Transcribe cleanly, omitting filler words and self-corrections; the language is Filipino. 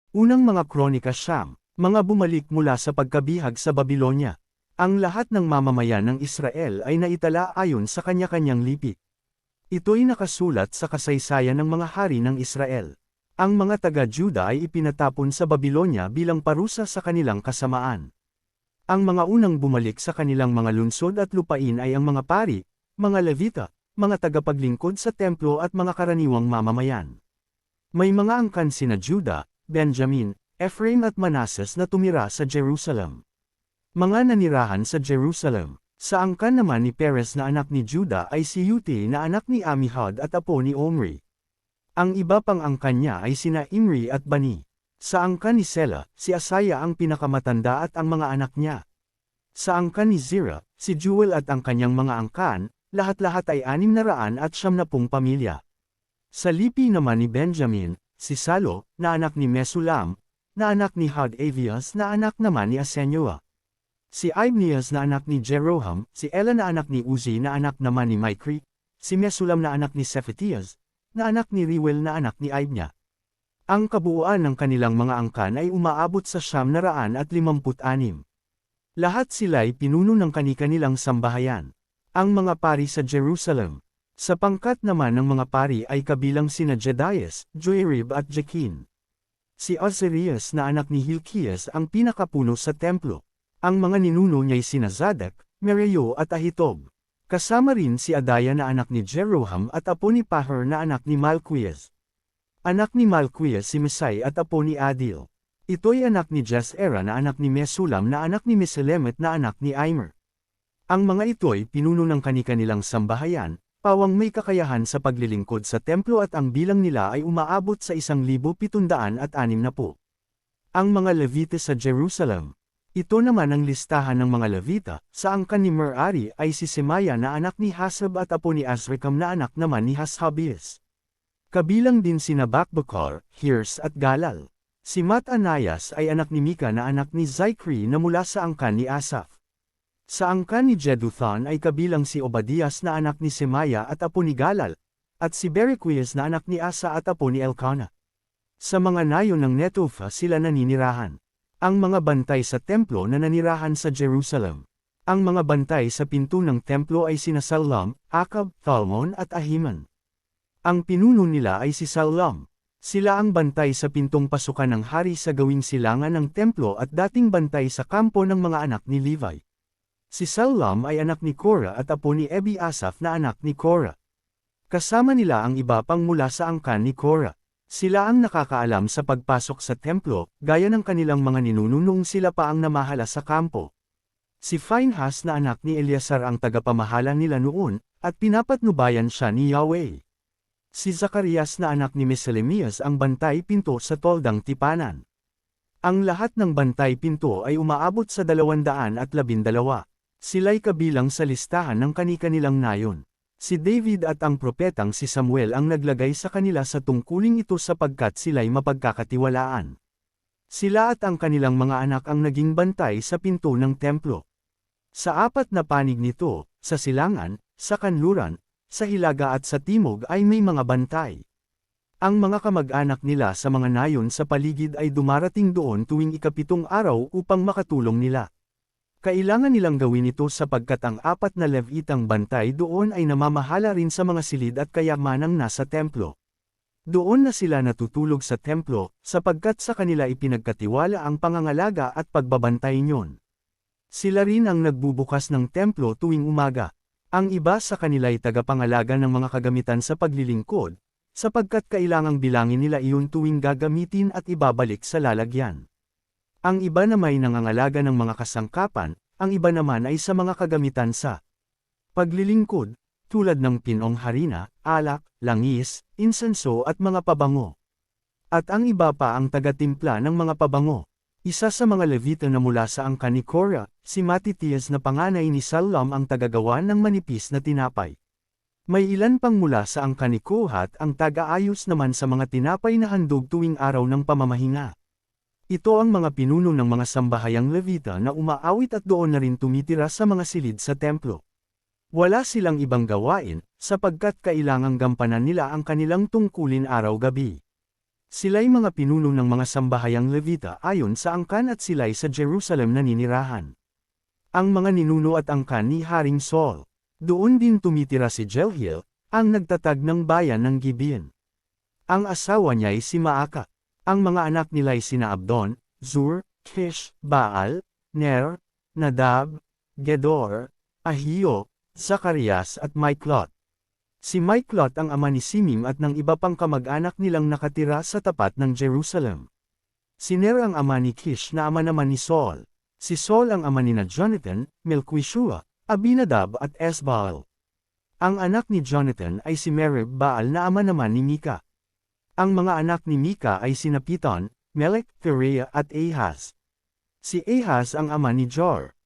Unang mga Kronika Siyam, mga bumalik mula sa pagkabihag sa Babilonya. Ang lahat ng mamamayan ng Israel ay naitala ayon sa kanya-kanyang lipi. Ito'y nakasulat sa kasaysayan ng mga hari ng Israel. Ang mga taga-Juda ay ipinatapon sa Babilonya bilang parusa sa kanilang kasamaan. Ang mga unang bumalik sa kanilang mga lungsod at lupain ay ang mga pari, mga Levita, mga tagapaglingkod sa templo at mga karaniwang mamamayan. May mga angkan sina Juda, Benjamin, Ephraim at Manassas na tumira sa Jerusalem. Mga nanirahan sa Jerusalem. Sa angkan naman ni Perez na anak ni Juda ay si Uti na anak ni Amihud at apo ni Omri. Ang iba pang angkan niya ay sina Imri at Bani. Sa angkan ni Sela, si Asaya ang pinakamatanda at ang mga anak niya. Sa angkan ni Zira, si Jewel at ang kanyang mga angkan, lahat-lahat ay 670 pamilya. Sa lipi naman ni Benjamin, si Salo, na anak ni Mesulam, na anak ni Hod-Avias na anak naman ni Asenyoa. Si Ibneas na anak ni Jeroham, si Ela na anak ni Uzi na anak naman ni Mikri, si Mesulam na anak ni Sephatias, na anak ni Reuel na anak ni Ibnia. Ang kabuuan ng kanilang mga angkan ay umaabot sa 956. Lahat sila'y pinuno ng kani-kanilang sambahayan. Ang mga pari sa Jerusalem. Sa pangkat naman ng mga pari ay kabilang sina Jedias, Joarib at Jekin. Si Azarias na anak ni Hilkias ang pinakapuno sa templo. Ang mga ninuno niya'y sina Zadok, Mereo at Ahitob. Kasama rin si Adaya na anak ni Jeroham at apo ni Pahur na anak ni Malquias. Anak ni Malquias si Mesai at apo ni Adil. Ito'y anak ni Jesera na anak ni Mesulam na anak ni Meselemet na anak ni Aimer. Ang mga ito'y pinuno ng kani-kanilang sambahayan, pawang may kakayahan sa paglilingkod sa templo at ang bilang nila ay umaabot sa 1,760. Ang mga Levite sa Jerusalem. Ito naman ang listahan ng mga Levita, sa angkan ni Merari ay si Semaya na anak ni Hasab at apo ni Azrikam na anak naman ni Hashabias. Kabilang din sina Bakbakar, Hirs at Galal. Si Matanayas ay anak ni Mika na anak ni Zikri na mula sa angkan ni Asaph. Sa angkan ni Jeduthun ay kabilang si Obadias na anak ni Semaya at apo ni Galal, at si Berequias na anak ni Asa at apo ni Elkanah. Sa mga nayon ng Netophah sila naninirahan. Ang mga bantay sa templo na nanirahan sa Jerusalem. Ang mga bantay sa pinto ng templo ay sina Sallam, Akab, Thalmon at Ahiman. Ang pinuno nila ay si Sallam. Sila ang bantay sa pintong pasukan ng hari sa gawing silangan ng templo at dating bantay sa kampo ng mga anak ni Levi. Si Sallam ay anak ni Korah at apo ni Ebiasaph na anak ni Korah. Kasama nila ang iba pang mula sa angkan ni Korah. Sila ang nakakaalam sa pagpasok sa templo, gaya ng kanilang mga ninuno noong sila pa ang namahala sa kampo. Si Phinehas na anak ni Eleazar ang tagapamahala nila noon, at pinapatnubayan siya ni Yahweh. Si Zacarias na anak ni Meselemias ang bantay pinto sa toldang tipanan. Ang lahat ng bantay pinto ay umaabot sa 212. Sila'y kabilang sa listahan ng kani-kanilang nayon. Si David at ang propetang si Samuel ang naglagay sa kanila sa tungkuling ito sapagkat sila'y mapagkakatiwalaan. Sila at ang kanilang mga anak ang naging bantay sa pinto ng templo. Sa apat na panig nito, sa silangan, sa kanluran, sa hilaga at sa timog ay may mga bantay. Ang mga kamag-anak nila sa mga nayon sa paligid ay dumarating doon tuwing ika-7 araw upang makatulong nila. Kailangan nilang gawin ito sapagkat ang 4 na Levitang bantay doon ay namamahala rin sa mga silid at kayamanang nasa templo. Doon na sila natutulog sa templo, sapagkat sa kanila ipinagkatiwala ang pangangalaga at pagbabantay niyon. Sila rin ang nagbubukas ng templo tuwing umaga. Ang iba sa kanila'y tagapangalaga ng mga kagamitan sa paglilingkod, sapagkat kailangang bilangin nila iyon tuwing gagamitin at ibabalik sa lalagyan. Ang iba na may nangangalaga ng mga kasangkapan, ang iba naman ay sa mga kagamitan sa paglilingkod, tulad ng pinong harina, alak, langis, insenso at mga pabango. At ang iba pa ang tagatimpla ng mga pabango. Isa sa mga Levita na mula sa angkan ni Korah, si Matitias na panganay ni Sallam ang tagagawa ng manipis na tinapay. May ilan pang mula sa angkan ni Kohat ang taga-ayos naman sa mga tinapay na handog tuwing araw ng pamamahinga. Ito ang mga pinuno ng mga sambahayang Levita na umaawit at doon na rin tumitira sa mga silid sa templo. Wala silang ibang gawain, sapagkat kailangang gampanan nila ang kanilang tungkulin araw-gabi. Sila'y mga pinuno ng mga sambahayang Levita ayon sa angkan at sila'y sa Jerusalem naninirahan. Ang mga ninuno at angkan ni Haring Saul. Doon din tumitira si Jehiel, ang nagtatag ng bayan ng Gibeon. Ang asawa niya'y si Maaka. Ang mga anak nila'y sina Abdon, Zur, Kish, Baal, Ner, Nadab, Gedor, Ahio, Zacarias at Miclot. Si Miclot ang ama ni Simim at ng iba pang kamag-anak nilang nakatira sa tapat ng Jerusalem. Si Ner ang ama ni Kish na ama naman ni Saul. Si Saul ang ama ni Jonathan, Melchishua, Abinadab at Esbaal. Ang anak ni Jonathan ay si Merib Baal na ama naman ni Mika. Ang mga anak ni Mika ay sina Piton, Melech, Perea at Ahaz. Si Ahaz ang ama ni Jor.